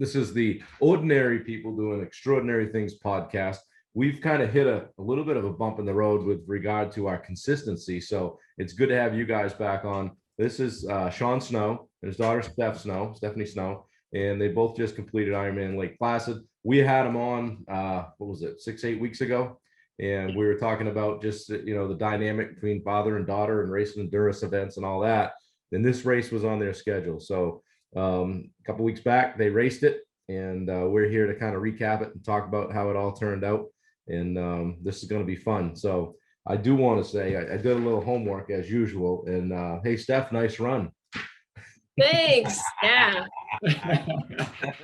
This is the Ordinary People Doing Extraordinary Things podcast. We've kind of hit a little bit of a bump in the road with regard to our consistency. So it's good to have you guys back on. This is Sean Snow and his daughter, Stephanie Snow, and they both just completed Ironman Lake Placid. We had them on, 6-8 weeks ago. And we were talking about just, the dynamic between father and daughter and racing endurance events and all that. And this race was on their schedule. So a couple weeks back, they raced it, and we're here to kind of recap it and talk about how it all turned out. And this is going to be fun. So I do want to say I did a little homework as usual. And hey, Steph, nice run. Thanks. Yeah.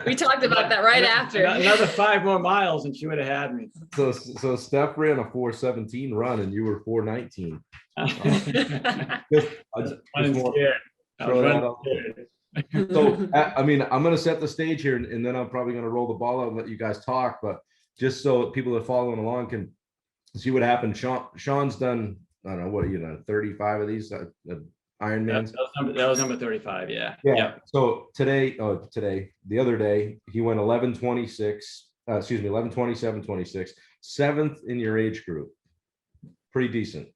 We talked about that right after. Another 5 more miles and she would have had me. So Steph ran a 4:17 run and you were 4:19. So I mean, I'm going to set the stage here, and then I'm probably going to roll the ball out and let you guys talk. But just so people that are following along can see what happened. Sean's done, I don't know, what are you done, 35 of these Ironmans? That was number 35. Yeah. So the other day, he went 11:27:26, 7th in your age group. Pretty decent.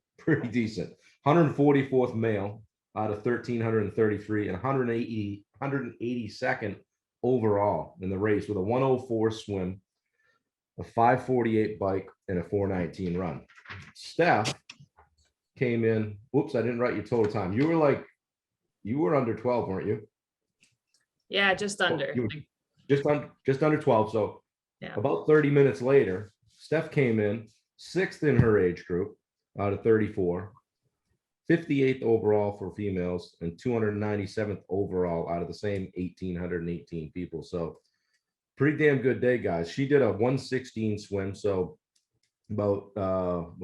144th male out of 1,333 and 182nd overall in the race with a 104 swim, a 5:48 bike, and a 4:19 run. Steph came in. Whoops, I didn't write your total time. You were under 12, weren't you? Yeah, just under. Just under 12. So yeah. About 30 minutes later, Steph came in 6th in her age group out of 34, 58th overall for females, and 297th overall out of the same 1,818 people. So pretty damn good day, guys. She did a 1:16 swim, so about 12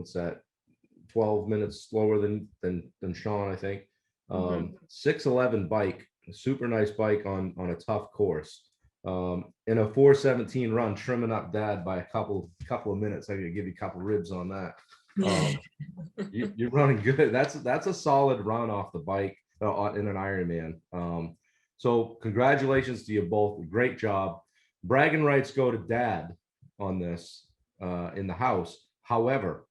minutes slower than Sean, I think. 6:11 bike, a super nice bike on a tough course. In a 4:17 run, trimming up Dad by a couple of minutes. I'm gonna give you a couple ribs on that. You're running good. That's a solid run off the bike in an Ironman. So congratulations to you both. Great job. Bragging rights go to Dad on this in the house. However,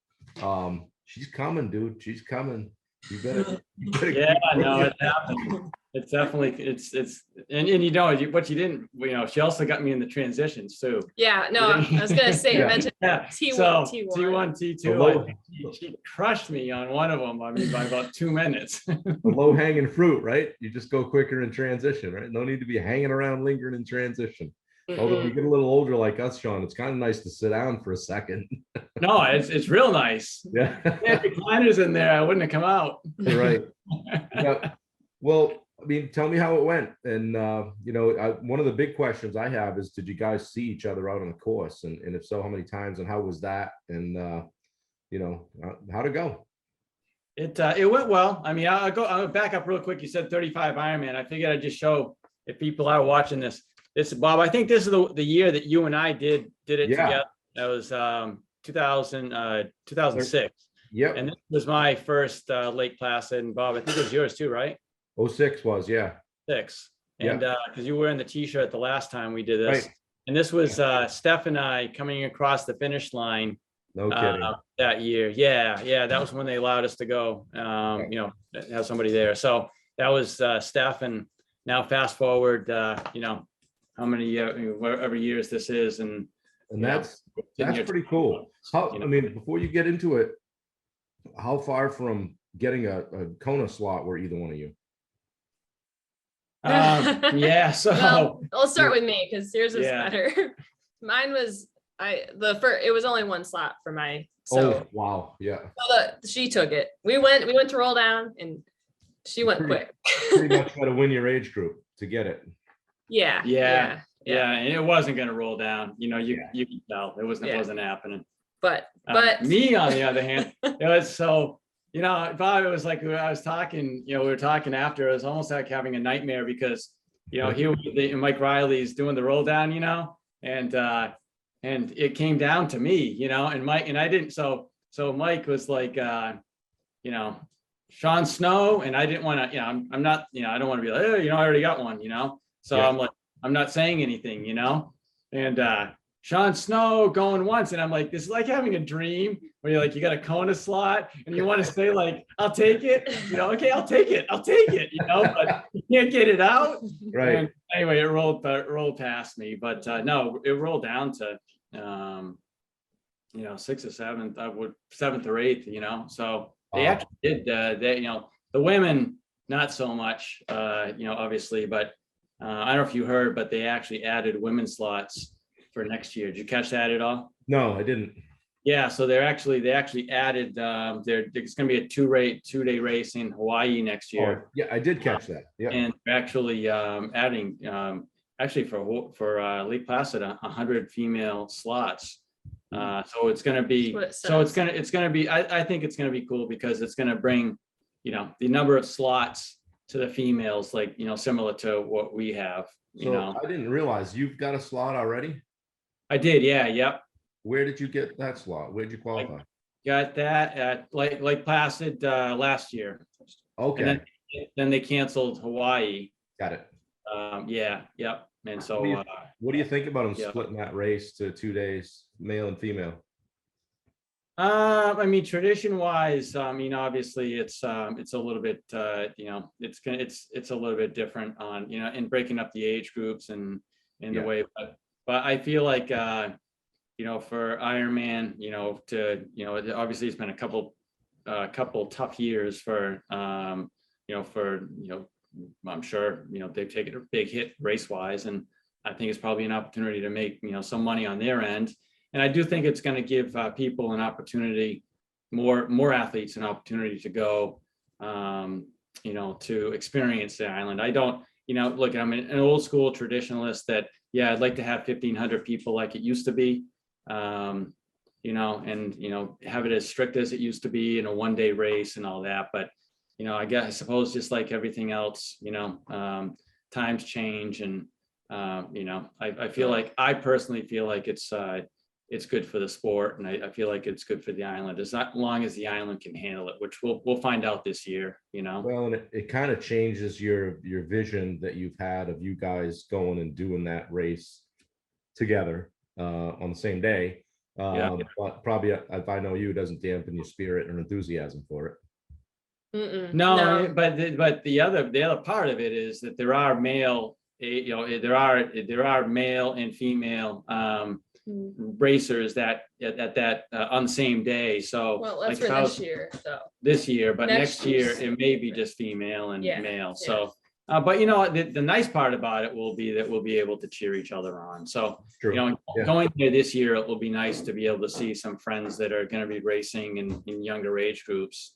she's coming, dude. She's coming. You better yeah, no, it happened. It's definitely and what you didn't, she also got me in the transitions too. Yeah, no, I was gonna say, mention T1, T2. She crushed me on one of them. I mean, by about 2 minutes. Low hanging fruit, right? You just go quicker in transition, right? No need to be hanging around, lingering in transition. Although you get a little older like us, Sean, it's kind of nice to sit down for a second. No, it's real nice. Yeah. If recliners in there, I wouldn't have come out. Right. Yeah. Well, I mean, tell me how it went. And, one of the big questions I have is, did you guys see each other out on the course? And if so, how many times, and how was that? And, how'd it go? It went well. I mean, I'll back up real quick. You said 35 Ironman. I figured I'd just show, if people are watching this, Bob, I think this is the year that you and I did it together. That was 2006. Yep. And this was my first Lake Placid. And Bob, I think it was yours too, right? 06 was, yeah. 6. And because you were in the t-shirt the last time we did this. Right. And this was Steph and I coming across the finish line. No kidding. That year. Yeah. That was when they allowed us to go, have somebody there. So that was Steph. And now fast forward, how many whatever years this is, and that's pretty cool. Before you get into it, how far from getting a Kona slot were either one of you? So well, I'll start with me because yours is better. Mine was it was only one slot for my. So, oh wow, yeah. So she took it. We went to roll down, and she went quick. Pretty much got to win your age group to get it. Yeah. And it wasn't going to roll down. You know, it wasn't happening. But me, on the other hand, it was so, Bob, it was like I was talking, we were talking after. It was almost like having a nightmare because, here Mike Riley's doing the roll down, and it came down to me, and Mike, and I didn't. So Mike was like, Sean Snow, and I didn't want to, I'm not, I don't want to be like, I already got one, So I'm like, I'm not saying anything, and Sean Snow going once, and I'm like, this is like having a dream where you're like, you got a Kona slot and you want to say like, I'll take it, okay, I'll take it, but you can't get it out. Right. And anyway, it rolled past me, but no, it rolled down to, sixth or seventh, seventh or eighth, so they actually did, the women, not so much, obviously, but I don't know if you heard, but they actually added women's slots for next year. Did you catch that at all? No, I didn't. Yeah, so they actually added, there's going to be a 2-day race in Hawaii next year. Oh, yeah, I did catch that. Yeah. And they're actually adding, actually for Lake Placid, 100 female slots. So it's going to be, I think it's going to be cool because it's going to bring, the number of slots to the females, like, similar to what we have, I didn't realize you've got a slot already. I did. Yeah. Yep. Where did you get that slot? Where did you qualify? Got that at Lake Placid last year. Okay. And then they canceled Hawaii. Got it. Yeah. Yep. And so what do you think about them splitting that race to 2 days, male and female? I mean, tradition wise, obviously it's a little bit, it's a little bit different on, in breaking up the age groups and in the way, but I feel like, for Ironman, obviously it's been a couple tough years for, I'm sure, they've taken a big hit race wise, and I think it's probably an opportunity to make, some money on their end. And I do think it's going to give people an opportunity, more athletes an opportunity to go, to experience the island. I don't, look, I'm an old school traditionalist that, I'd like to have 1,500 people like it used to be, and, have it as strict as it used to be in a 1-day race and all that. But, I suppose just like everything else, times change. And, I feel like, I personally feel like it's good for the sport, and I feel like it's good for the island, as long as the island can handle it, which we'll find out this year, Well, and it kind of changes your vision that you've had of you guys going and doing that race together on the same day. But probably, if I know you, it doesn't dampen your spirit and enthusiasm for it. No. But the other part of it is that there are male, there are male and female racers that on the same day. So that's for this year, though. This year, but next year it may be just female and male. So but the nice part about it will be that we'll be able to cheer each other on. So going there this year, it will be nice to be able to see some friends that are going to be racing in younger age groups,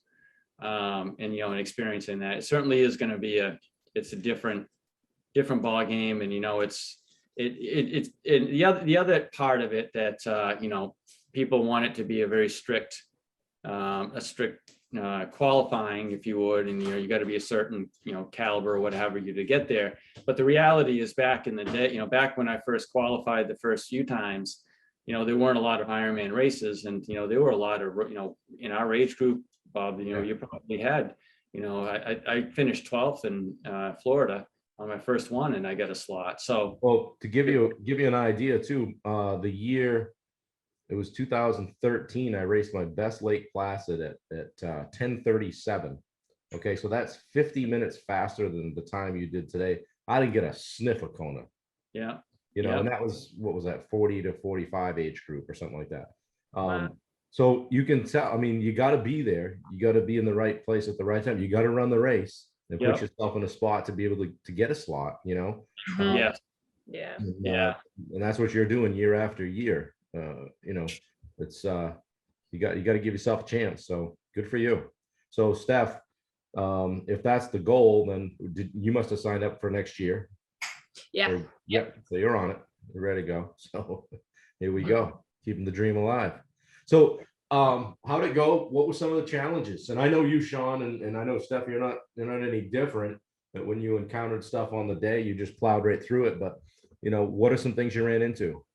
and experiencing that. It certainly is going to be it's a different ball game, and it's the other part of it that people want it to be a very strict qualifying, if you would, and you got to be a certain caliber or whatever you to get there. But the reality is, back in the day, back when I first qualified the first few times, there weren't a lot of Ironman races, and there were a lot of in our age group, Bob, you probably had, I finished 12th in Florida on my first one, and I got a slot. So, well, to give you an idea too, the year it was 2013, I raced my best Lake Placid at 10:37. Okay, so that's 50 minutes faster than the time you did today. I didn't get a sniff of Kona. Yeah. And that was, what was that, 40 to 45 age group or something like that. Wow. So you can tell, I mean, you got to be there. You got to be in the right place at the right time. You got to run the race and put yourself in a spot to be able to get a slot, Yeah. And that's what you're doing year after year. It's you got to give yourself a chance. So good for you. So Steph, if that's the goal, then you must have signed up for next year. Yeah. So you're on it. You're ready to go. So here we go. Keeping the dream alive. So how'd it go? What were some of the challenges? And I know you, Sean, and I know Steph, you're not any different, but when you encountered stuff on the day, you just plowed right through it. But what are some things you ran into?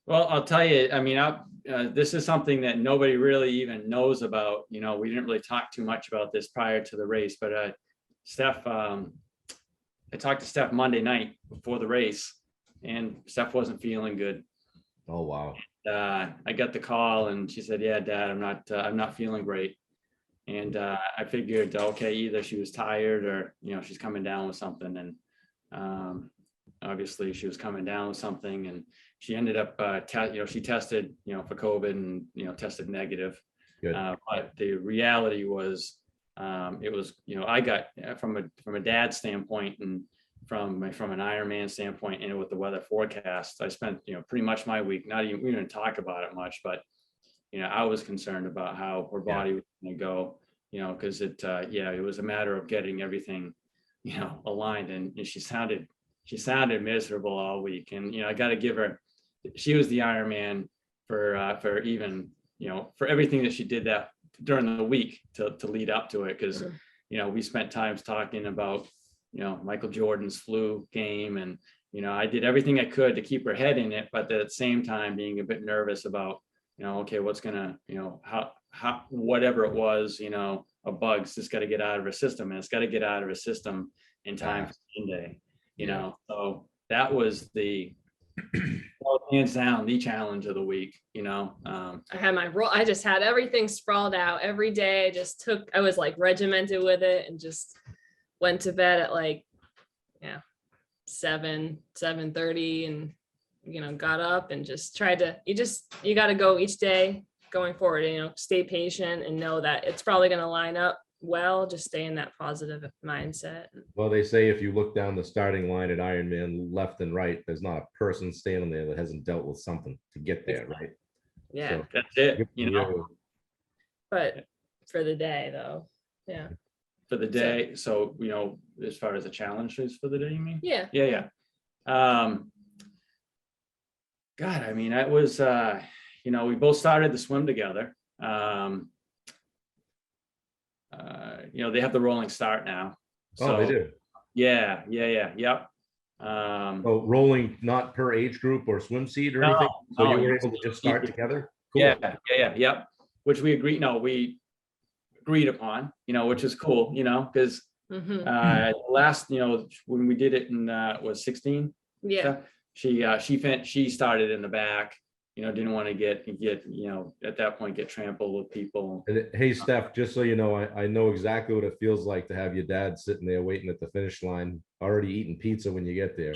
Well, I'll tell you, I mean, this is something that nobody really even knows about. We didn't really talk too much about this prior to the race, but Steph I talked to Steph Monday night before the race, and Steph wasn't feeling good. Oh, wow. I got the call and she said, yeah, Dad, I'm not feeling great. And I figured, okay, either she was tired or, she's coming down with something. And obviously she was coming down with something, and she ended up, she tested, for COVID and, tested negative. Good. But the reality was, it was, I got from a dad standpoint and from an Ironman standpoint, and with the weather forecast, I spent, pretty much my week, we didn't talk about it much, but, I was concerned about how her body was going to go, because it was a matter of getting everything, aligned. And she sounded miserable all week. And, I got to give her, she was the Ironman for even, for everything that she did that during the week to lead up to it. Cause, we spent times talking about, Michael Jordan's flu game. And, I did everything I could to keep her head in it, but at the same time being a bit nervous about, okay, what's gonna, how, whatever it was, a bug's just got to get out of her system, and it's got to get out of her system in time for Sunday, so that was hands down the challenge of the week. I had my roll. I just had everything sprawled out every day. I was like regimented with it, and just went to bed at like 7:30, and got up and just tried to, you got to go each day going forward, stay patient and know that it's probably going to line up well. Just stay in that positive mindset. Well, they say if you look down the starting line at Ironman left and right, there's not a person standing there that hasn't dealt with something to get there, right? Yeah. So, that's it, But for the day though, for the day. So, as far as the challenge is for the day, you mean? Yeah. Yeah. God, I mean, it was, we both started the swim together. They have the rolling start now. So, they do. Yep. So rolling not per age group or swim seat or anything. So you were able to just start together. Cool. Yep. Which we agreed upon, which is cool, because last, when we did it in was 16. Yeah. So she started in the back, didn't want to get, at that point, get trampled with people. And hey, Steph, just so you know, I know exactly what it feels like to have your dad sitting there waiting at the finish line, already eating pizza when you get there.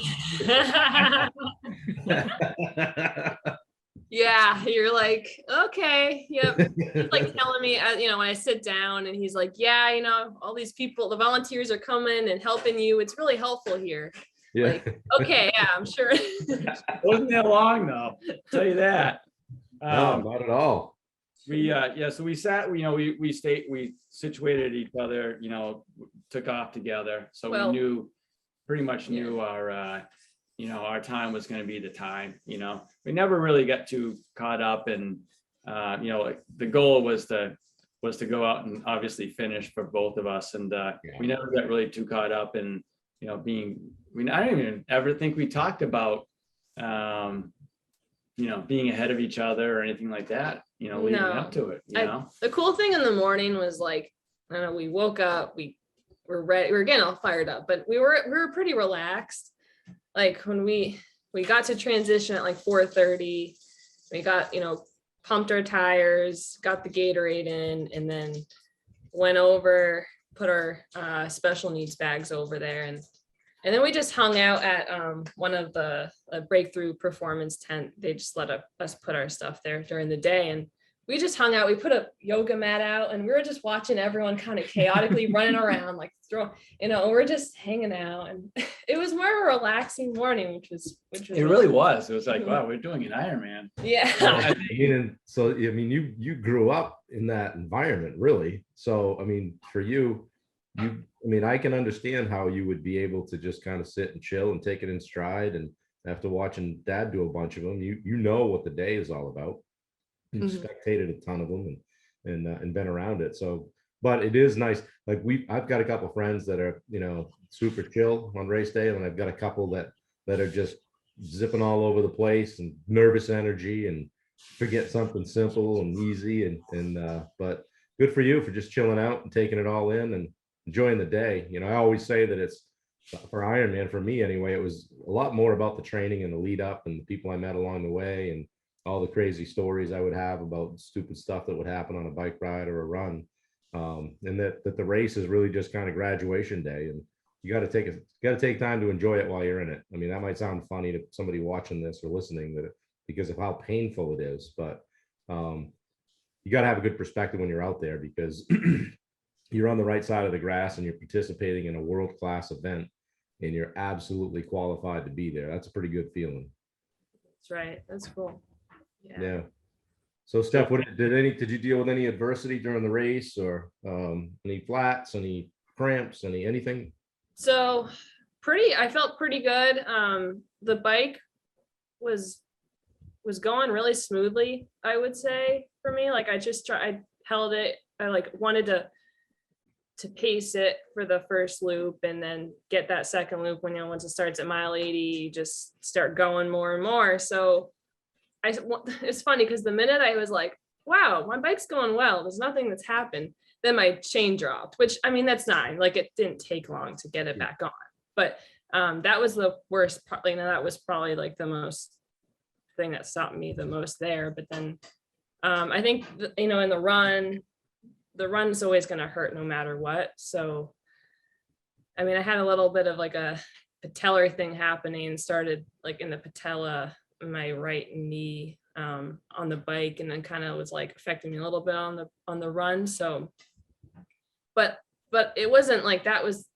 Yeah, you're like, okay, yep. He's like telling me, when I sit down, and he's like, yeah, all these people, the volunteers are coming and helping you. It's really helpful here. Yeah. Like, okay, yeah, I'm sure. Wasn't that long though, I'll tell you that. No, not at all. So we sat, we situated each other, took off together. So we knew, pretty much knew our, our time was going to be the time. We never really got too caught up, and the goal was to go out and obviously finish for both of us. And we never got really too caught up in, I don't even ever think we talked about, being ahead of each other or anything like that, leading up to it, The cool thing in the morning was like, I don't know, we woke up, we were ready, we were getting all fired up, but we were pretty relaxed. Like when we got to transition at like 4:30, we got, pumped our tires, got the Gatorade in, and then went over, put our special needs bags over there, and then we just hung out at one of the breakthrough performance tent. They just let us put our stuff there during the day, and we just hung out. We put a yoga mat out, and we were just watching everyone kind of chaotically running around, like we're just hanging out, and it was more of a relaxing morning, which was it really was. It was like, wow, we're doing an Ironman. Yeah. You grew up in that environment, really. So, for you, I can understand how you would be able to just kind of sit and chill and take it in stride. And after watching Dad do a bunch of them, you know what the day is all about. You've spectated a ton of them and been around it. So, but it is nice. Like I've got a couple friends that are, super chill on race day, and I've got a couple that are just zipping all over the place and nervous energy and forget something simple and easy. But good for you for just chilling out and taking it all in and enjoying the day. I always say that it's for Ironman, for me anyway, it was a lot more about the training and the lead up and the people I met along the way and all the crazy stories I would have about stupid stuff that would happen on a bike ride or a run. And that the race is really just kind of graduation day, and you got to take time to enjoy it while you're in it. I mean, that might sound funny to somebody watching this or listening, that because of how painful it is, but you got to have a good perspective when you're out there, because you're on the right side of the grass and you're participating in a world-class event and you're absolutely qualified to be there. That's a pretty good feeling. That's right. That's cool. Yeah. So Steph, did you deal with any adversity during the race, or any flats, any cramps, anything? So I felt pretty good. The bike was going really smoothly, I would say, for me. Like I held it. I like wanted to pace it for the first loop and then get that second loop when, once it starts at mile 80, you just start going more and more. So it's funny because the minute I was like, wow, my bike's going well, there's nothing that's happened, then my chain dropped, which, I mean, that's not, like, it didn't take long to get it back on. But that was the worst part. That was probably like the most thing that stopped me the most there. But then I think, in the run's always going to hurt no matter what. So, I mean, I had a little bit of like a patellar thing happening, started like in the patella, my right knee on the bike, and then kind of was like affecting me a little bit on the run. So, but it wasn't like that was,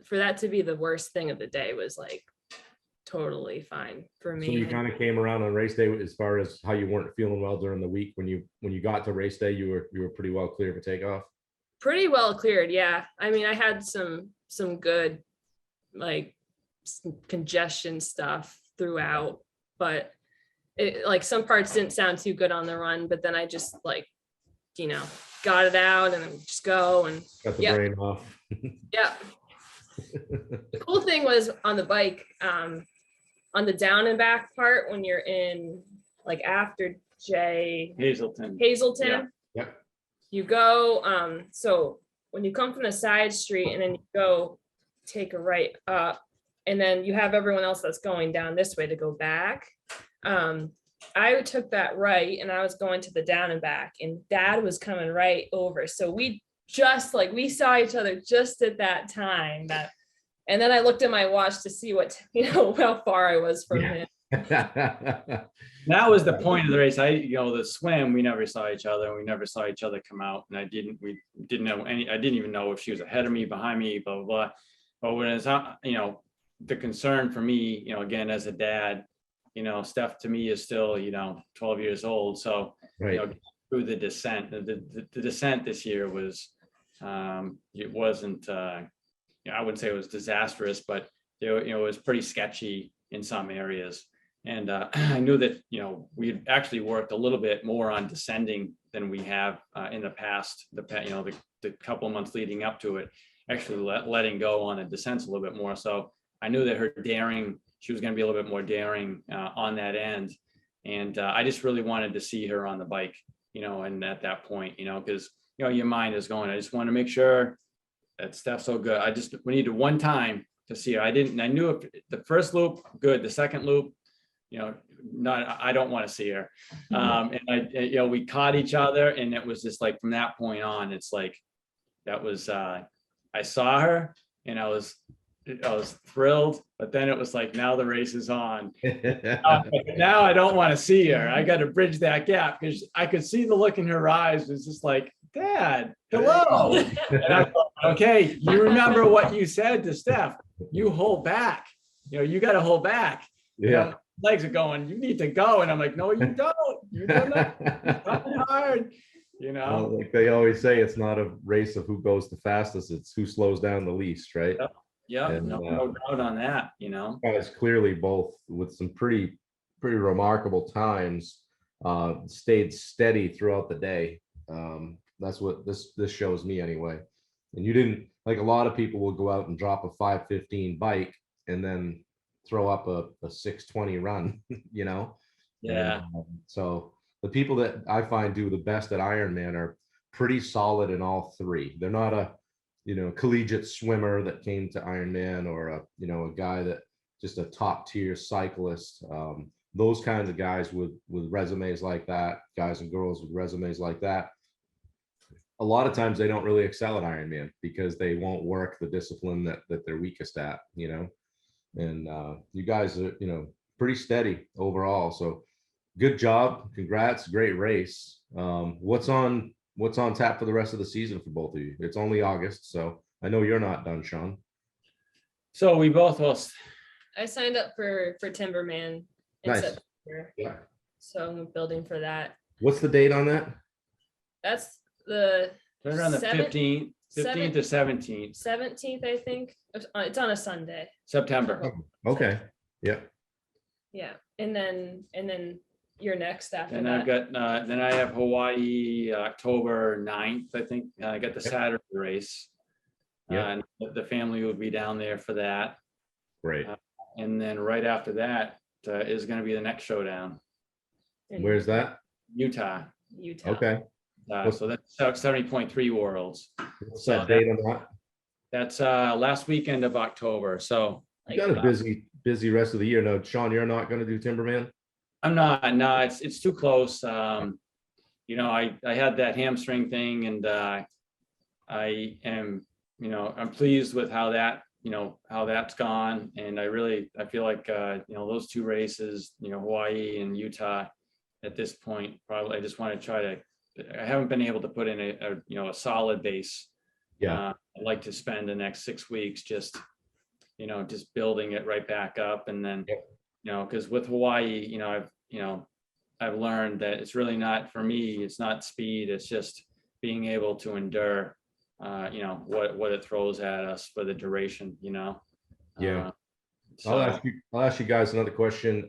for that to be the worst thing of the day, was like totally fine for me. So you kind of came around on race day as far as how you weren't feeling well during the week. When you got to race day, you were pretty well clear for takeoff. Pretty well cleared, yeah. I mean, I had some good like congestion stuff throughout, but it, like, some parts didn't sound too good on the run, but then I just like, got it out and then just go and got the brain off. Yeah. The cool thing was on the bike, on the down and back part, when you're in like after Hazelton. Yeah. You go, so when you come from the side street and then you go take a right up, and then you have everyone else that's going down this way to go back. I took that right and I was going to the down and back, and Dad was coming right over. So we saw each other just at that time, and then I looked at my watch to see how far I was from him. That was the point of the race. The swim, we never saw each other. We never saw each other come out, and we didn't know I didn't even know if she was ahead of me, behind me, blah, blah, blah. But when it's, the concern for me, again, as a dad, Steph to me is still, 12 years old. So, right. Through the descent, the descent this year was, it wasn't, I wouldn't say it was disastrous, but it was pretty sketchy in some areas. And I knew that, we had actually worked a little bit more on descending than we have in the past, the couple of months leading up to it, actually letting go on the descents a little bit more. So I knew that her daring, she was going to be a little bit more daring on that end. And I just really wanted to see her on the bike, and at that point, because, your mind is going, I just want to make sure that Steph's so good. We needed one time to see her. I knew if the first loop, good. The second loop, I don't want to see her. And we caught each other, and it was just like, from that point on, it's like, that was, I saw her and I was thrilled, but then it was like, now the race is on. Now I don't want to see her. I got to bridge that gap, because I could see the look in her eyes. It was just like, Dad, hello. And I'm like, okay, you remember what you said to Steph? You hold back. You got to hold back. Yeah. Legs are going, you need to go. And I'm like, no, you don't. You're coming hard. Well, like they always say, it's not a race of who goes the fastest, it's who slows down the least, right? Yeah, no doubt on that. Guys clearly both with some pretty remarkable times stayed steady throughout the day. That's what this shows me anyway. And you didn't, like, a lot of people will go out and drop a 5:15 bike and then throw up a 6:20 run, Yeah. And, so the people that I find do the best at Ironman are pretty solid in all three. They're not collegiate swimmer that came to Ironman, or a guy that just a top tier cyclist. Those kinds of guys with resumes like that, guys and girls with resumes like that, a lot of times they don't really excel at Ironman because they won't work the discipline that they're weakest at, and you guys are, pretty steady overall. So good job. Congrats. Great race. What's on tap for the rest of the season for both of you? It's only August, so I know you're not done, Sean. So we both will. I signed up for Timberman in Nice. September. Yeah. So I'm building for that. What's the date on that? That's the Right around the 15th to 17th. 17th, I think. It's on a Sunday. September. Okay. Yeah. Yeah. And then you're next after And that. I've got then I have Hawaii October 9th, I think. I got the Saturday race. Yeah. And the family will be down there for that. Great. And then right after that is going to be the next showdown. Where's that? Utah. Okay. So that's 70.3 Worlds. What's that date on that? That's last weekend of October. So you got a busy rest of the year. No, Sean, you're not going to do Timberman? I'm not. No, it's too close. I had that hamstring thing, and I am, I'm pleased with how that's gone. And I feel like those two races, Hawaii and Utah, at this point, probably I just want to try to. I haven't been able to put in a solid base. Yeah. I'd like to spend the next 6 weeks just building it right back up, and then because with Hawaii, I've learned that it's really not for me. It's not speed. It's just being able to endure, what it throws at us for the duration. Yeah. So I'll ask you guys another question.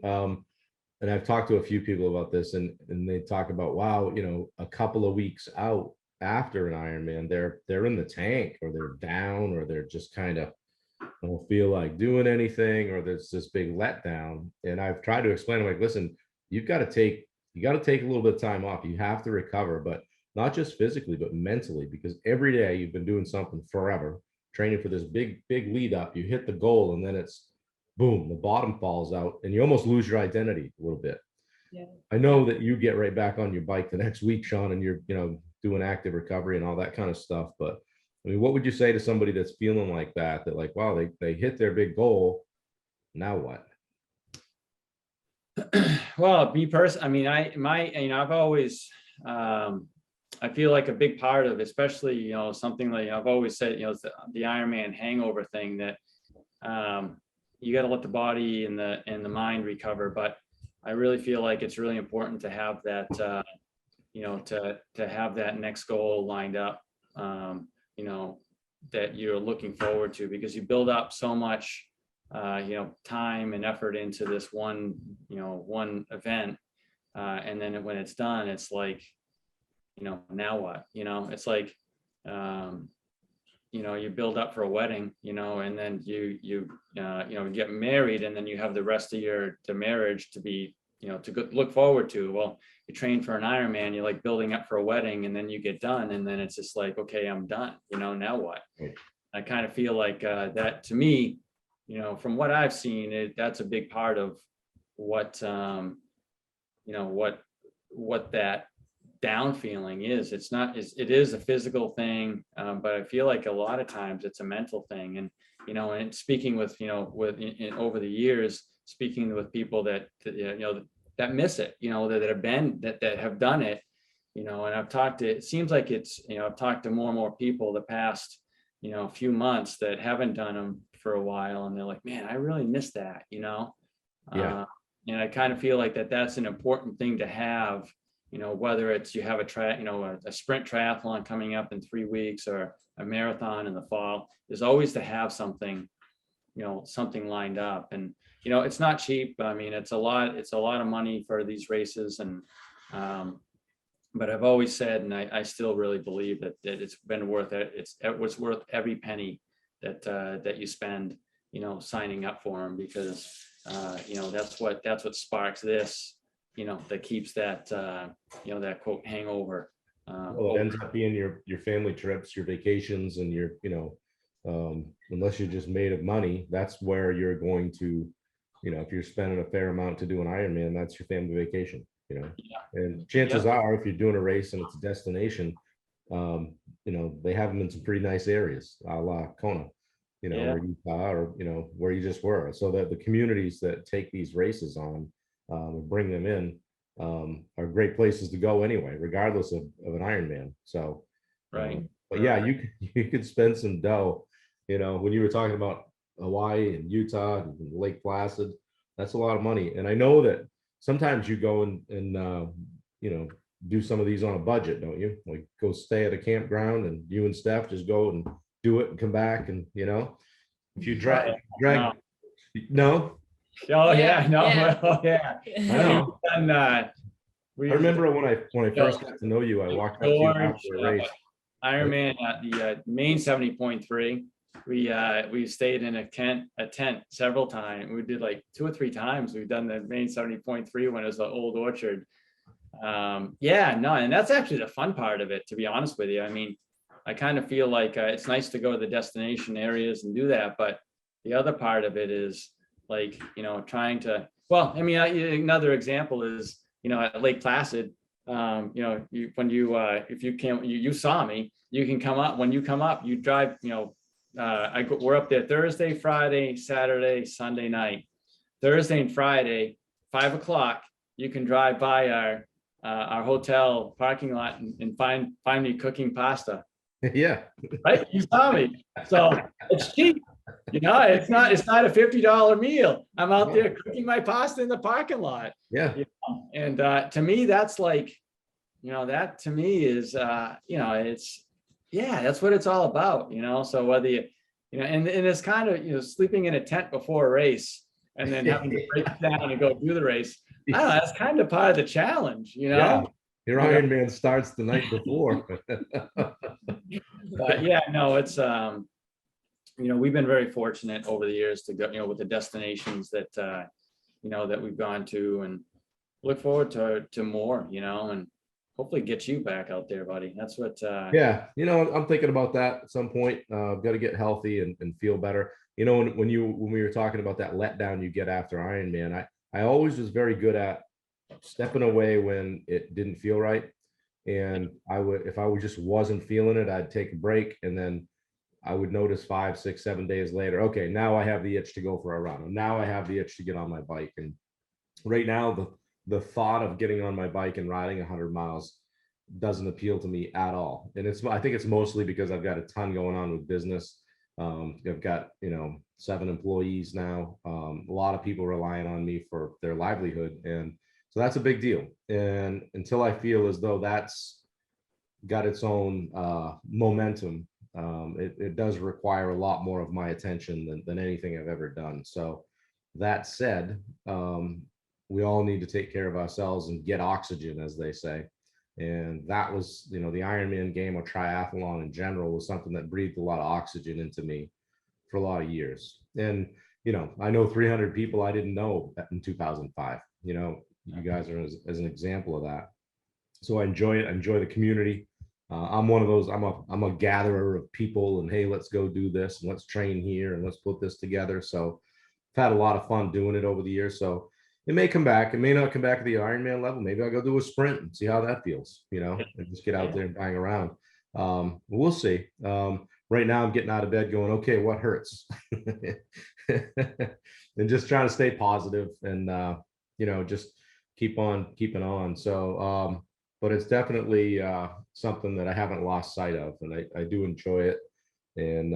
And I've talked to a few people about this, and they talk about, wow, a couple of weeks out after an Ironman, they're in the tank, or they're down, or they're just kind of don't feel like doing anything, or there's this big letdown. And I've tried to explain, I'm like, listen, you got to take a little bit of time off. You have to recover, but not just physically, but mentally, because every day you've been doing something forever, training for this big lead up. You hit the goal, and then it's boom, the bottom falls out, and you almost lose your identity a little bit. Yeah. I know that you get right back on your bike the next week, Sean, and you're, doing active recovery and all that kind of stuff. But I mean, what would you say to somebody that's feeling like that like, wow, they hit their big goal. Now what? Well, me personally, I mean, I've always, I feel like a big part of, especially, something like I've always said, the Ironman hangover thing, that you got to let the body and the mind recover. But I really feel like it's really important to have that, to have that next goal lined up, that you're looking forward to, because you build up so much, time and effort into this one event. And then when it's done, it's like, now what, it's like, you build up for a wedding, and then you get married, and then you have the rest of the marriage to be, to look forward to. Well, you train for an Ironman, you're like building up for a wedding, and then you get done, and then it's just like, okay, I'm done, now what? Right. I kind of feel like that, to me, from what I've seen, that's a big part of what, what that down feeling is. It is a physical thing, but I feel like a lot of times it's a mental thing. And and speaking with over the years, speaking with people that that miss it, that have done it, and I've talked to, it seems like it's, I've talked to more and more people the past few months that haven't done them for a while, and they're like, man, I really miss that. Yeah. And I kind of feel like that's an important thing to have, whether it's you have a sprint triathlon coming up in 3 weeks, or a marathon in the fall, is always to have something, something lined up. And, it's not cheap. I mean, it's a lot of money for these races. And, but I've always said, and I still really believe that it's been worth it. It was worth every penny that you spend, signing up for them, because, that's what sparks this, that keeps that, that quote hangover, Well, it ends up being your family trips, your vacations, and your, unless you're just made of money, that's where you're going to, if you're spending a fair amount to do an Ironman, that's your family vacation, Yeah. and chances are, if you're doing a race and it's a destination, they have them in some pretty nice areas, a la Kona, Yeah. or Utah, or, where you just were. So that the communities that take these races on, and bring them in, are great places to go anyway, regardless of an Ironman. So, Right. but yeah, you could spend some dough, when you were talking about Hawaii and Utah and Lake Placid, that's a lot of money. And I know that sometimes you go and do some of these on a budget, don't you? Like go stay at a campground and you and Steph just go and do it and come back, and if you drag no. Oh yeah, no, Yeah. oh yeah. I know. And I remember when I first got to know you, I walked up to you George, after a race. Ironman at the main 70.3. We stayed in a tent several times. We did like 2 or 3 times. We've done the main 70.3 when it was the old orchard. And that's actually the fun part of it, to be honest with you. I mean, I kind of feel like it's nice to go to the destination areas and do that, but the other part of it is like, trying to, well, I mean, another example is, at Lake Placid, if you can't, you saw me, you can come up, when you come up, you drive, we're up there Thursday, Friday, Saturday, Sunday night. Thursday and Friday, 5 o'clock, you can drive by our hotel parking lot and find me cooking pasta. Yeah. Right, you saw me, so it's cheap. It's not a $50 meal. I'm out there cooking my pasta in the parking lot. Yeah. And to me, that's like, that to me is, it's, that's what it's all about. So whether you, and it's kind of, sleeping in a tent before a race and then having to break it down and go do the race. I don't know, that's kind of part of the challenge, Yeah. Your Ironman starts the night before. But yeah, no, it's, we've been very fortunate over the years to go, with the destinations that, that we've gone to, and look forward to more, and hopefully get you back out there, buddy. That's what, yeah, I'm thinking about that at some point. Got to get healthy and feel better. When we were talking about that letdown you get after Ironman, I always was very good at stepping away when it didn't feel right. And if I just wasn't feeling it, I'd take a break, and then I would notice 5, 6, 7 days later, okay, now I have the itch to go for a run. And now I have the itch to get on my bike. And right now, the thought of getting on my bike and riding 100 miles doesn't appeal to me at all. And I think it's mostly because I've got a ton going on with business. I've got, 7 employees now. A lot of people relying on me for their livelihood. And so that's a big deal. And until I feel as though that's got its own momentum, it does require a lot more of my attention than anything I've ever done. So that said, we all need to take care of ourselves and get oxygen, as they say. And that was, the Ironman game, or triathlon in general, was something that breathed a lot of oxygen into me for a lot of years. And, I know 300 people I didn't know in 2005. You guys are as an example of that. So I enjoy it. I enjoy the community. I'm one of those, I'm a gatherer of people, and hey, let's go do this, and let's train here, and let's put this together. So I've had a lot of fun doing it over the years. So it may come back. It may not come back to the Ironman level. Maybe I'll go do a sprint and see how that feels, and just get out there and bang around. We'll see. Right now I'm getting out of bed going, okay, what hurts? And just trying to stay positive and, just keep on keeping on. So, but it's definitely something that I haven't lost sight of, and I do enjoy it. And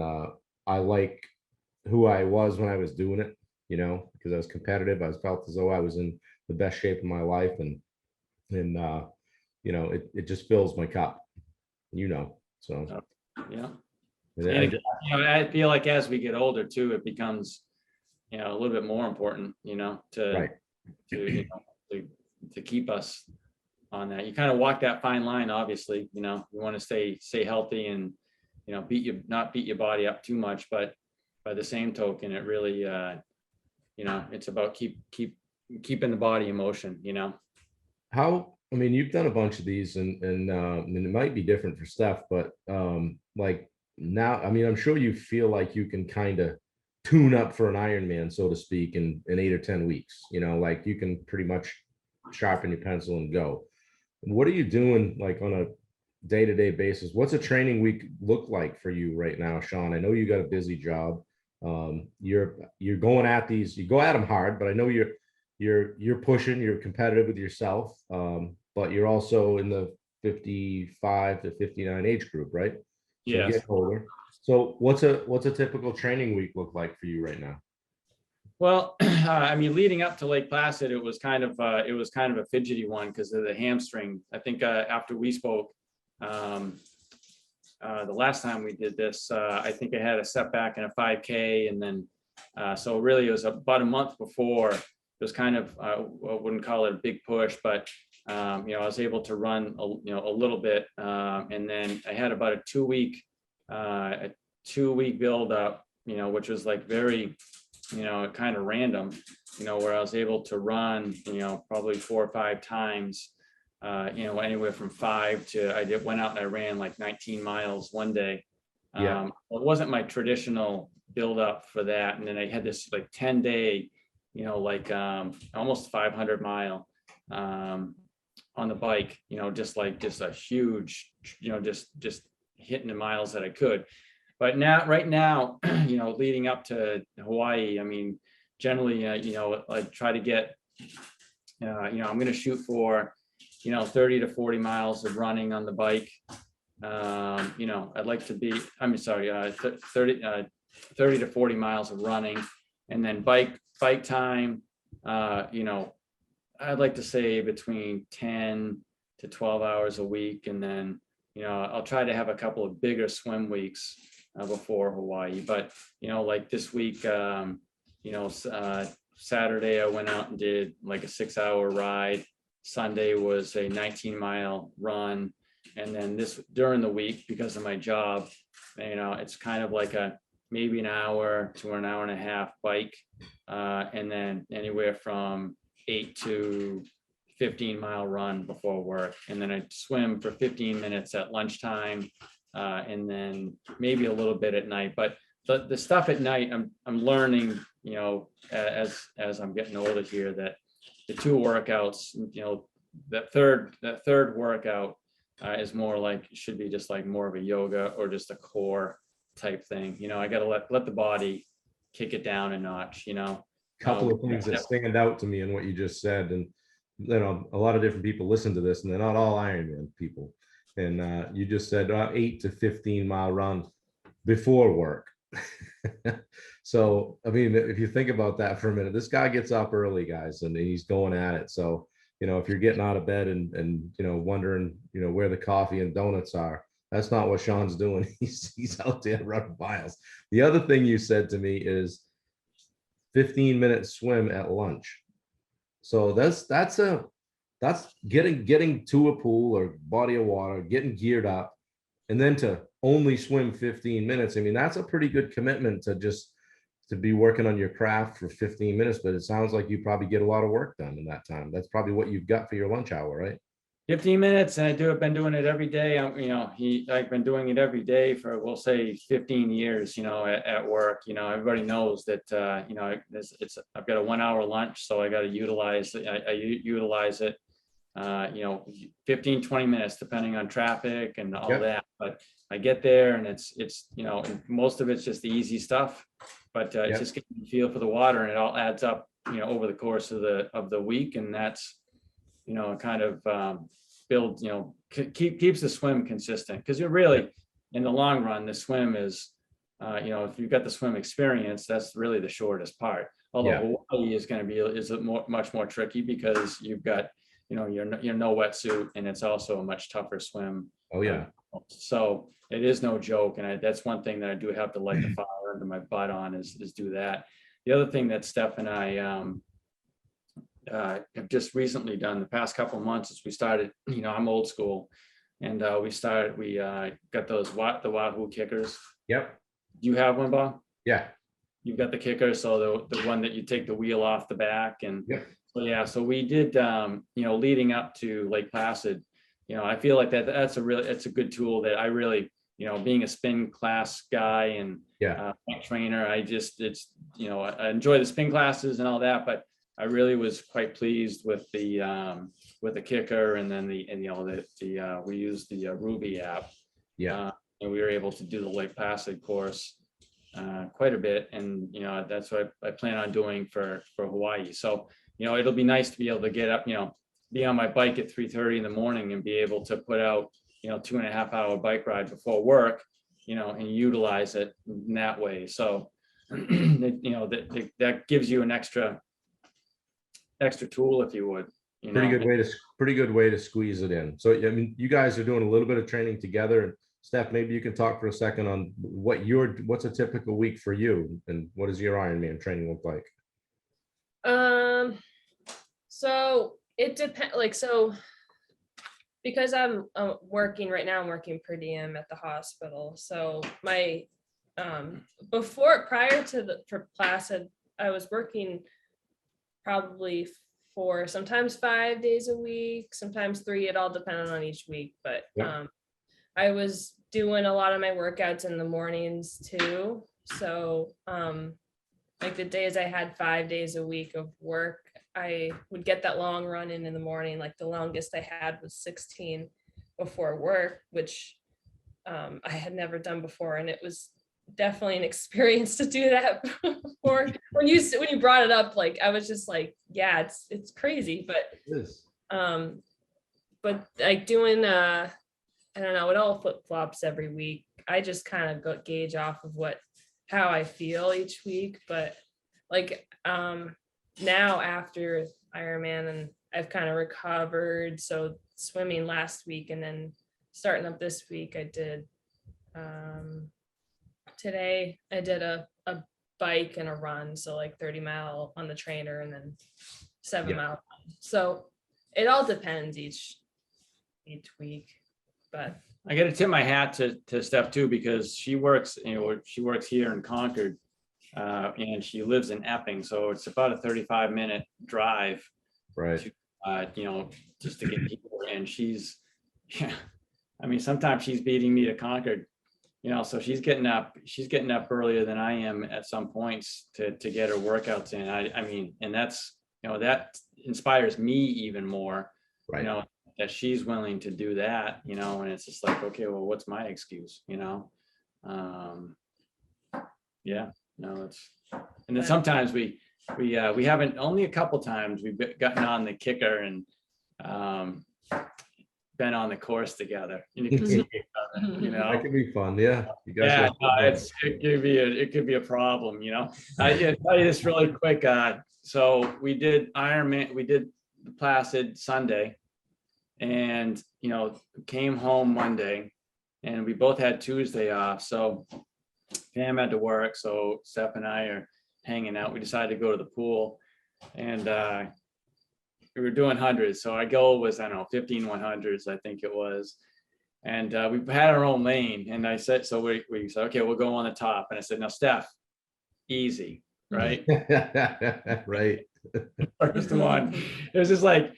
I like who I was when I was doing it, because I was competitive. I felt as though I was in the best shape of my life, and it just fills my cup, so. Yeah. And I feel like as we get older too, it becomes, a little bit more important, right. to keep us on that. You kind of walk that fine line, obviously, you want to stay healthy and, not beat your body up too much, but by the same token, it really, it's about keeping the body in motion, How I mean, you've done a bunch of these, and it might be different for Steph, but like now, I mean, I'm sure you feel like you can kind of tune up for an Ironman, so to speak, in 8 or 10 weeks. You know, like you can pretty much sharpen your pencil and go. What are you doing like on a day-to-day basis? What's a training week look like for you right now, Sean? I know you got a busy job. You're going at these, you go at them hard, but I know you're pushing, you're competitive with yourself. But you're also in the 55 to 59 age group, right? So you're Yes. getting older. So what's a typical training week look like for you right now? Well, I mean, leading up to Lake Placid, it was kind of a fidgety one because of the hamstring. I think after we spoke, the last time we did this, I think I had a setback in a 5K, and then so really it was about a month before. It was kind of I wouldn't call it a big push, but I was able to run a little bit, and then I had about a 2 week build up, which was like very kind of random, where I was able to run, probably 4 or 5 times, anywhere from 5 to went out and I ran like 19 miles one day. Yeah. It wasn't my traditional build up for that. And then I had this like 10-day, almost 500 mile on the bike, just a huge, just hitting the miles that I could. But right now, leading up to Hawaii, I mean, generally, I try to get, I'm going to shoot for, 30 to 40 miles of running on the bike. I'd like to be, 30 to 40 miles of running, and then bike time, I'd like to say between 10 to 12 hours a week. And then, I'll try to have a couple of bigger swim weeks before Hawaii. But, like this week, Saturday I went out and did like a 6-hour ride. Sunday was a 19-mile run. And then during the week, because of my job, it's kind of like maybe an hour to an hour and a half bike. And then anywhere from 8 to 15-mile run before work. And then I swim for 15 minutes at lunchtime. And then maybe a little bit at night. But the stuff at night, I'm learning, as I'm getting older here, that the 2 workouts, that third workout is more like, should be just like more of a yoga or just a core type thing. I got to let the body kick it down a notch. Couple of things that stand out to me in what you just said, and a lot of different people listen to this, and they're not all Ironman people. And you just said 8 to 15-mile run before work. So, I mean, if you think about that for a minute, this guy gets up early, guys, and he's going at it. So, if you're getting out of bed and wondering, where the coffee and donuts are, that's not what Sean's doing. He's out there running miles. The other thing you said to me is 15-minute swim at lunch. So that's getting to a pool or body of water, getting geared up, and then to only swim 15 minutes. I mean, that's a pretty good commitment to be working on your craft for 15 minutes, but it sounds like you probably get a lot of work done in that time. That's probably what you've got for your lunch hour, right? 15 minutes, and I've been doing it every day. I've been doing it every day for, we'll say 15 years, at work. Everybody knows that, I've got a 1-hour lunch, so I got to utilize it. I utilize it, 15, 20 minutes, depending on traffic and all that. But I get there and it's, most of it's just the easy stuff, but it's just getting a feel for the water, and it all adds up, over the course of the week. And that's, kind of build, keeps the swim consistent, because you're really, in the long run, the swim is, if you've got the swim experience, that's really the shortest part. Although Hawaii is going to be much more tricky, because you've got, your no wetsuit, and it's also a much tougher swim. Oh yeah. So it is no joke, and that's one thing that I do have to light the fire under my butt on is do that. The other thing that Steph and I have just recently done the past couple of months is we started, I'm old school, and we got the Wahoo kickers. Yep. Do you have one, Bob? Yeah. You've got the kicker, so the one that you take the wheel off the back, and So we did, leading up to Lake Placid, I feel like that's a good tool that I really, being a spin class guy and trainer, I enjoy the spin classes and all that, but I really was quite pleased with the kicker, and then we used the Ruby app. And we were able to do the Lake Placid course quite a bit, and that's what I plan on doing for Hawaii. So it'll be nice to be able to get up, be on my bike at 3:30 in the morning and be able to put out 2.5 hour bike ride before work, and utilize it in that way. So that gives you an extra tool, if you would. Pretty good way to squeeze it in. So I mean, you guys are doing a little bit of training together. Steph, maybe you can talk for a second on what's a typical week for you, and what does your Ironman training look like? So it depends. Because I'm working right now, I'm working per diem at the hospital. So my prior to for Placid, I was working probably sometimes 5 days a week, sometimes 3. It all depended on each week, but I was doing a lot of my workouts in the mornings too. So like the days I had 5 days a week of work, I would get that long run in the morning. Like the longest I had was 16 before work, which I had never done before. And it was definitely an experience to do that before. When you brought it up, like I was just like, yeah, it's crazy, but like doing I don't know, it all flip-flops every week. I just kind of gauge off of how I feel each week. But like now after Ironman, and I've kind of recovered, so swimming last week and then starting up this week, I did today I did a bike and a run, so like 30 mile on the trainer and then 7 mile run. So it all depends each week. But I got to tip my hat to Steph too, because she works here in Concord, and she lives in Epping, so it's about a 35-minute drive, right? To, just to get here. And she's, I mean, sometimes she's beating me to Concord, so she's getting up earlier than I am at some points to get her workouts in. I mean, and that's, that inspires me even more, right? That she's willing to do that, and it's just like, okay, well, what's my excuse, and then sometimes we haven't, only a couple times we've gotten on the kicker and been on the course together. That could be fun. Yeah, you guys. It could be a problem. I tell you this really quick. So we did Ironman, we did the Placid Sunday, and came home Monday, and we both had Tuesday off. So Pam had to work, so Steph and I are hanging out. We decided to go to the pool, and we were doing hundreds. So our goal was, I don't know, 15 100s, I think it was. And we had our own lane. And I said, so we said, okay, we'll go on the top. And I said, now, Steph, easy, right? Right. First one. It was just like,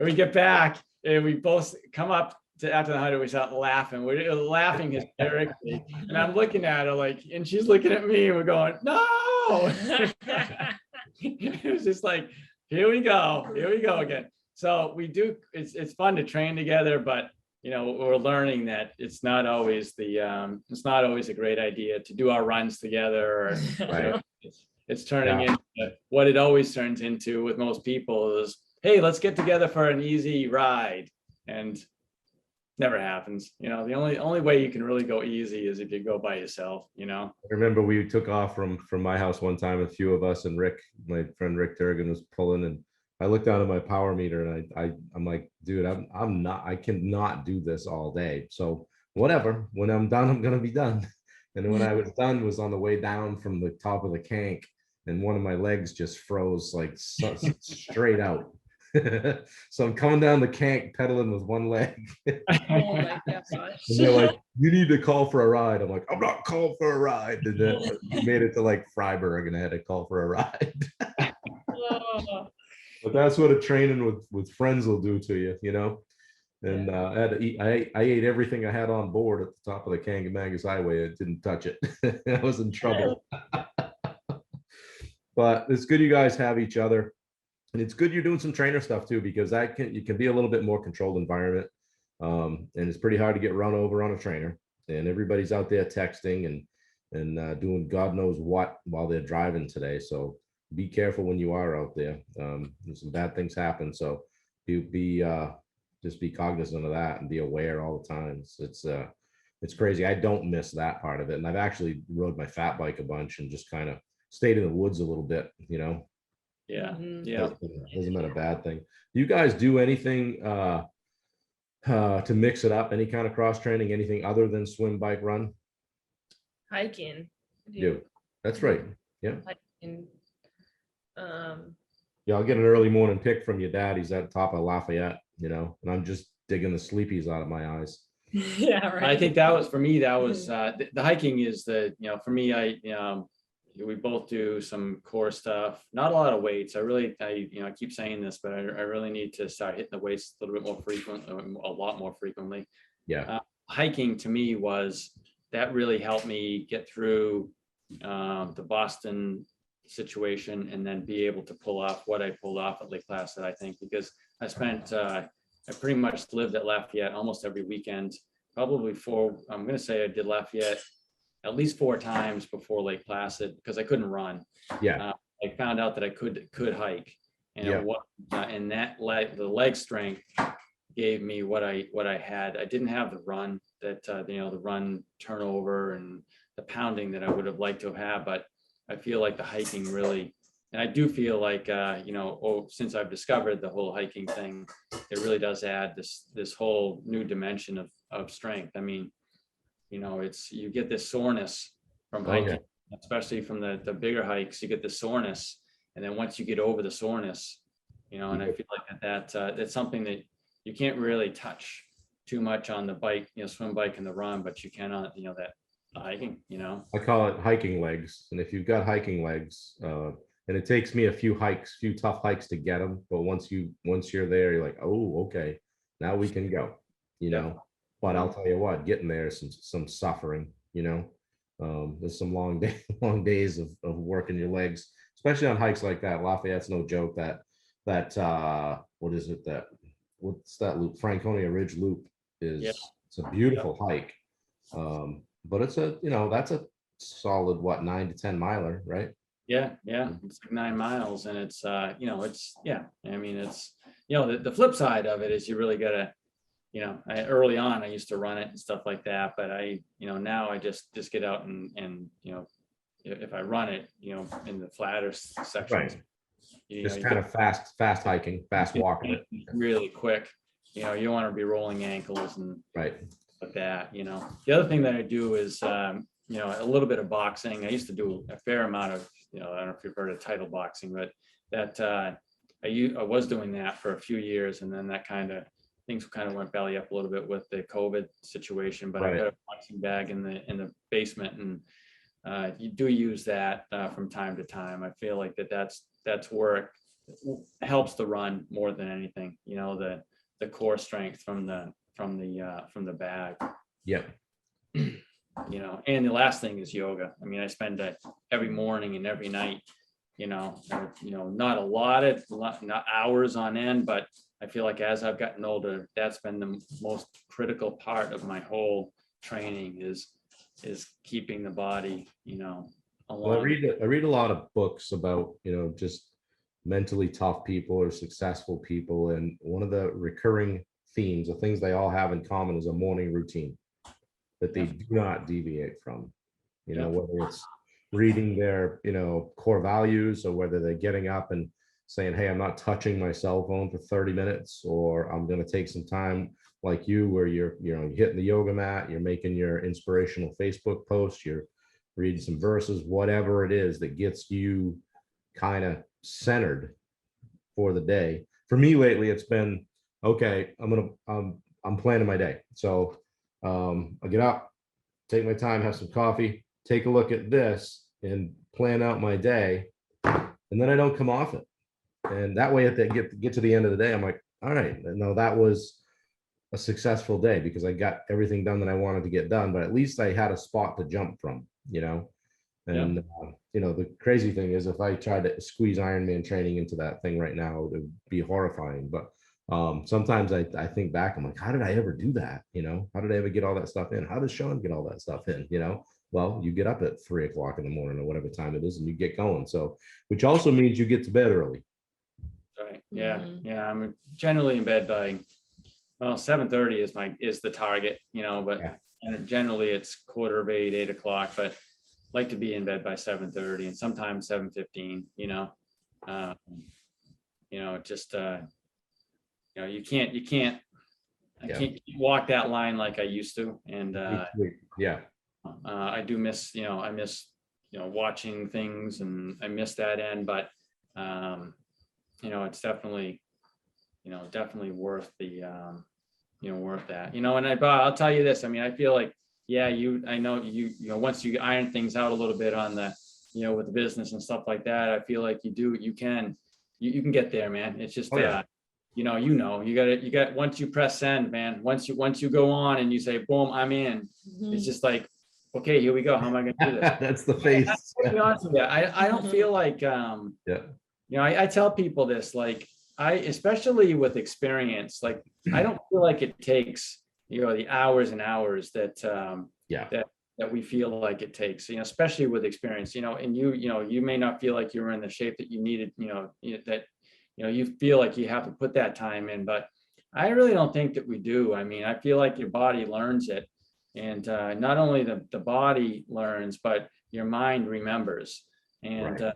we get back and we both come up to after the 100, we start laughing. We're laughing hysterically. And I'm looking at her like, and she's looking at me, and we're going, no. It was just like, here we go again. So we do, it's fun to train together, but we're learning that it's not always a great idea to do our runs together, or it's turning into what it always turns into with most people is, hey, let's get together for an easy ride, and never happens. The only way you can really go easy is if you go by yourself. I remember we took off from my house one time, a few of us, and Rick, my friend Rick Durgan, was pulling, and I looked down at my power meter, and I'm like, dude, I cannot do this all day. So whatever, when I'm done, I'm gonna be done. And when I was done, was on the way down from the top of the cank, and one of my legs just froze like straight out. So I'm coming down the cank pedaling with one leg. Oh my gosh. And they're like, you need to call for a ride. I'm like, I'm not calling for a ride. And then I made it to like Freiburg, and I had to call for a ride. Oh. But that's what a training with friends will do to you, you know. And I had to eat. I ate everything I had on board at the top of the Kangamangas Highway. I didn't touch it. I was in trouble. But it's good you guys have each other, and it's good you're doing some trainer stuff too, because you can be a little bit more controlled environment. And it's pretty hard to get run over on a trainer, and everybody's out there texting and doing God knows what while they're driving today. So be careful when you are out there. Some bad things happen, so just be cognizant of that and be aware all the time. It's crazy. I don't miss that part of it, and I've actually rode my fat bike a bunch and just kind of stayed in the woods a little bit, you know. Yeah, Mhm. yeah. Hasn't been a bad thing. Do you guys do anything to mix it up? Any kind of cross training? Anything other than swim, bike, run? Hiking. Do. That's right. Yeah. Hiking. Yeah, I'll get an early morning pick from your dad. He's at the top of Lafayette, you know, and I'm just digging the sleepies out of my eyes. Yeah, right. I think that was for me. That was the hiking is for me. We both do some core stuff, not a lot of weights. I keep saying this, but I really need to start hitting the weights a little bit more frequently, a lot more frequently. Yeah. Hiking to me that really helped me get through the Boston situation and then be able to pull off what I pulled off at Lake Placid, I think, because I pretty much lived at Lafayette almost every weekend, probably I'm going to say I did Lafayette at least 4 times before Lake Placid because I couldn't run. Yeah. I found out that I could hike, and the leg strength gave me what I had. I didn't have the run the run turnover and the pounding that I would have liked to have had, but I feel like the hiking really, and I do feel like since I've discovered the whole hiking thing, it really does add this whole new dimension of strength. I mean, you get this soreness from hiking, especially from the bigger hikes. You get the soreness, and then once you get over the soreness, and I feel like that's something that you can't really touch too much on the bike, swim, bike, and the run, but you can on that hiking. I call it hiking legs, and if you've got hiking legs, and it takes me a few tough hikes to get them, but once you're there, you're like, oh, okay, now we can go, But I'll tell you what, getting there is some suffering, there's some long days of working your legs, especially on hikes like that. Lafayette's no joke. What's that loop? Franconia Ridge Loop it's a beautiful hike. But it's that's a solid 9 to 10 miler, right? Yeah. It's like 9 miles, and it's I mean, it's the flip side of it is you really gotta, early on I used to run it and stuff like that, but now I just get out and if I run it, in the flatter sections, right. Just kind of fast hiking, fast walking it really quick. You don't want to be rolling ankles and right like that. The other thing that I do is a little bit of boxing. I used to do a fair amount of I don't know if you've heard of title boxing, but that I was doing that for a few years, and then things kind of went belly up a little bit with the COVID situation. But I've got a boxing bag in the basement, and you do use that from time to time. I feel like that's where it helps the run more than anything. The core strength from the bag. Yeah. And the last thing is yoga. I mean, I spend every morning and every night, not hours on end, but I feel like as I've gotten older, that's been the most critical part of my whole training is keeping the body, along. Well, I read a lot of books about, just mentally tough people or successful people. And one of the recurring themes, the things they all have in common, is a morning routine that they do not deviate from, whether it's reading their, core values, or whether they're getting up and saying, hey, I'm not touching my cell phone for 30 minutes, or I'm going to take some time like you, where you're hitting the yoga mat, you're making your inspirational Facebook post, you're reading some verses, whatever it is that gets you kind of centered for the day. For me lately, it's been, okay, I'm planning my day. So I get up, take my time, have some coffee, take a look at this and plan out my day. And then I don't come off it. And that way, if they get to the end of the day, I'm like, all right, no, that was a successful day because I got everything done that I wanted to get done, but at least I had a spot to jump from, And the crazy thing is, if I tried to squeeze Ironman training into that thing right now, it would be horrifying. But sometimes I think back, I'm like, how did I ever do that? How did I ever get all that stuff in? How does Sean get all that stuff in? Well, you get up at 3 o'clock in the morning or whatever time it is, and you get going. So, which also means you get to bed early. Right. Yeah. Yeah. I'm generally in bed by 7:30 is the target, but and generally it's 7:45, 8 o'clock, but like to be in bed by 7:30 and sometimes 7:15, just you can't I can't walk that line like I used to. And I do miss, I miss, watching things, and I miss that end, but it's definitely worth the worth that, and I'll tell you this. I mean, I feel like, I know once you iron things out a little bit on the, with the business and stuff like that, I feel like you can get there, man. It's just, you got, once you press send, man, once you go on and you say, boom, I'm in, it's just like, okay, here we go. How am I going to do this? That's the face. To be honest with you, I don't feel like, I tell people this, like, especially with experience, like, I don't feel like it takes, the hours and hours that we feel like it takes, especially with experience, and you may not feel like you're in the shape that you needed, that, you feel like you have to put that time in, but I really don't think that we do. I mean, I feel like your body learns it. And not only the body learns, but your mind remembers. And,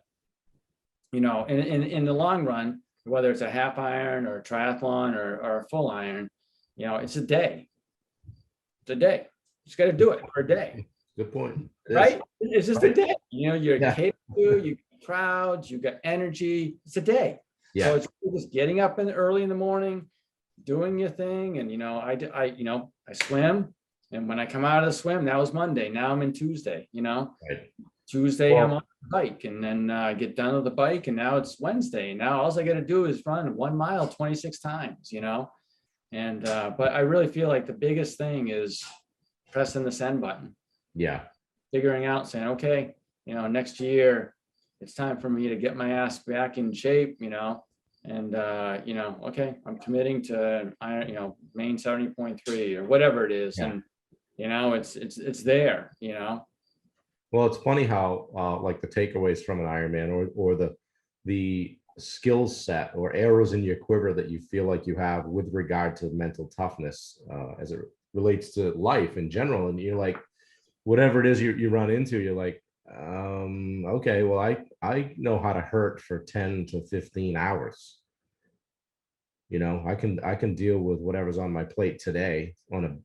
in the long run, whether it's a half iron or a triathlon or a full iron, it's a day. It's a day. You just got to do it for a day. Good point. Right? It's just a day. You're capable, you got crowds, you got energy. It's a day. Yeah. So it's just getting up early in the morning, doing your thing. And, I swim. And when I come out of the swim, that was Monday. Now I'm in Tuesday, Tuesday, I'm on the bike, and then I get done with the bike, and now it's Wednesday. Now all I got to do is run 1 mile 26 times, and but I really feel like the biggest thing is pressing the send button. Yeah. Figuring out, saying, okay, next year it's time for me to get my ass back in shape, and okay, I'm committing to main 70.3 or whatever it is. And it's there, Well, it's funny how like the takeaways from an Ironman or the skill set or arrows in your quiver that you feel like you have with regard to mental toughness as it relates to life in general. And you're like, whatever it is you run into, you're like, okay, well, I know how to hurt for 10 to 15 hours. I can deal with whatever's on my plate today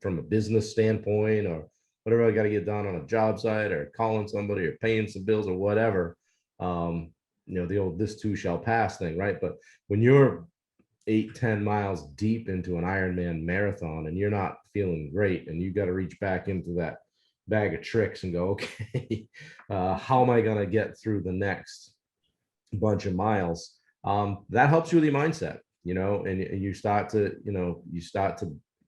from a business standpoint, or whatever I got to get done on a job site, or calling somebody, or paying some bills, or whatever. The old "this too shall pass" thing, right? But when you're 8-10 miles deep into an Ironman marathon and you're not feeling great, and you got to reach back into that bag of tricks and go, okay, how am I going to get through the next bunch of miles? That helps you with your mindset. And you start to,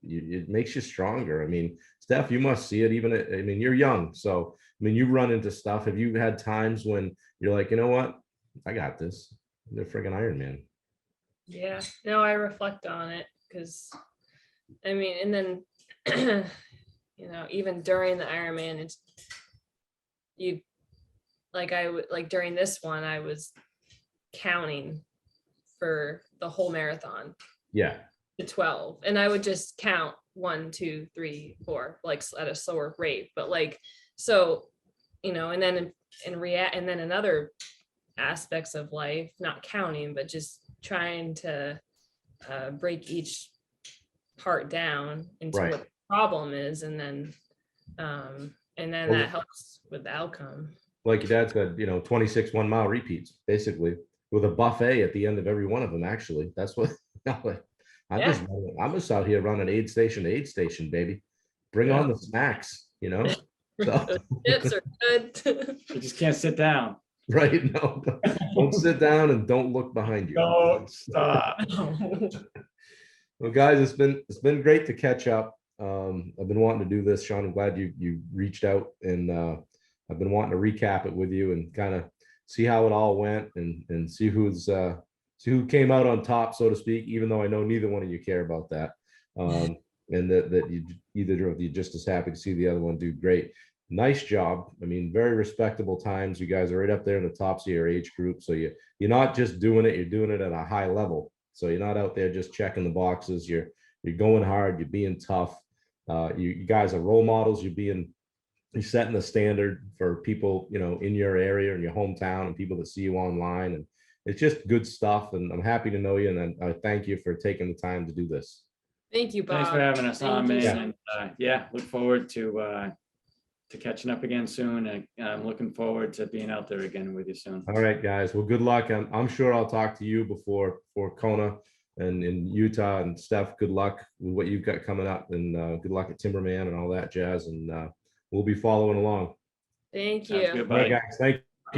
it makes you stronger. I mean, Steph, you must see it you're young. So, you run into stuff. Have you had times when you're like, you know what? I got this. They're friggin' Ironman. Yeah, no, I reflect on it because, and then, even during the Ironman, it's during this one, I was counting for the whole marathon. Yeah. To 12. And I would just count 1, 2, 3, 4, like at a slower rate. But and then and then in other aspects of life, not counting, but just trying to break each part down into what the problem is. And then that helps with the outcome. Like your dad said, 26 1 mile repeats, basically, with a buffet at the end of every one of them. Actually, that's what I'm just out here running aid station to aid station, baby. Bring on the snacks, So chips are good. You just can't sit down. Right? No, don't sit down and don't look behind you. Don't stop. Well, guys, it's been great to catch up. I've been wanting to do this, Sean. I'm glad you reached out, and I've been wanting to recap it with you and kind of see how it all went and see who came out on top, so to speak. Even though I know neither one of you care about that, and that you either of you just as happy to see the other one do great. Nice job. I mean, very respectable times. You guys are right up there in the tops of your age group, so you're not just doing it; you're doing it at a high level. So you're not out there just checking the boxes. You're going hard. You're being tough. You guys are role models. You're setting the standard for people, in your area, in your hometown, and people that see you online. And it's just good stuff. And I'm happy to know you. And I thank you for taking the time to do this. Thank you, Bob. Thanks for having us on, Thank you man. And look forward to catching up again soon. And I'm looking forward to being out there again with you soon. All right, guys. Well, good luck. I'm sure I'll talk to you before Kona and in Utah. And Steph, good luck with what you've got coming up, and good luck at Timberman and all that jazz. And we'll be following along. Thank Sounds you. good, All right, buddy. guys. Thank you.